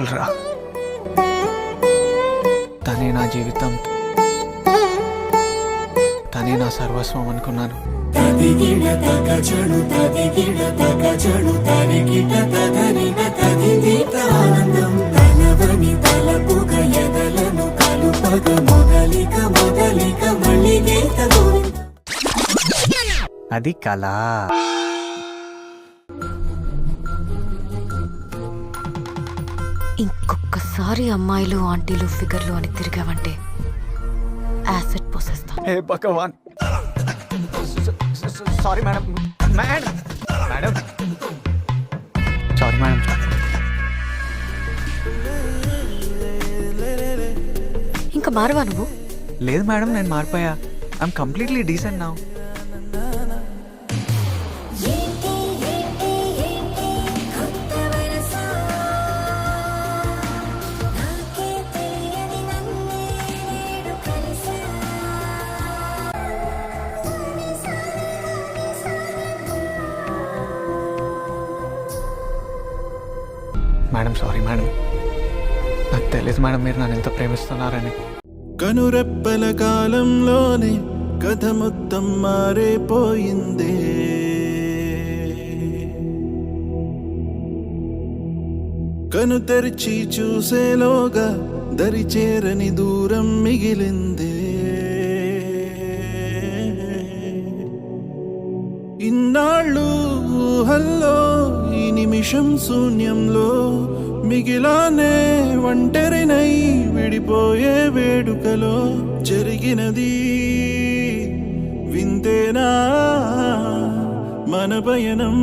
చాలరా. తనే నా జీవితం, తనే నా సర్వస్వం అనుకున్నాను. అది కళ. ఇంకొకసారి అమ్మాయిలు ఆంటీలు ఫిగర్లు అని తిరిగావంటే యాసిడ్ పోసేస్తా. Hey Bhagwan, sorry madam. Madam madam sorry madam. ఇంకా మారవా నువ్వు? లేదు మేడం, నేను మారిపోయా. I'm completely decent now. Madam sorry madam, నాకు తెలియదు మేడం మీరు నన్ను ఎంత ప్రేమిస్తున్నారని. కనురెప్పల కాలంలోనే కథ మొత్తం మారిపోయిందే. కను తెరిచి చూసేలోగా దరి చేరని దూరం మిగిలిందే. ఇన్నాళ్ళు ఊహల్లో ఈ నిమిషం శూన్యంలో మిగిలానే ఒంటరినై విడిపోయే వేడుకలో జరిగినది వింతేనా మన పయనం.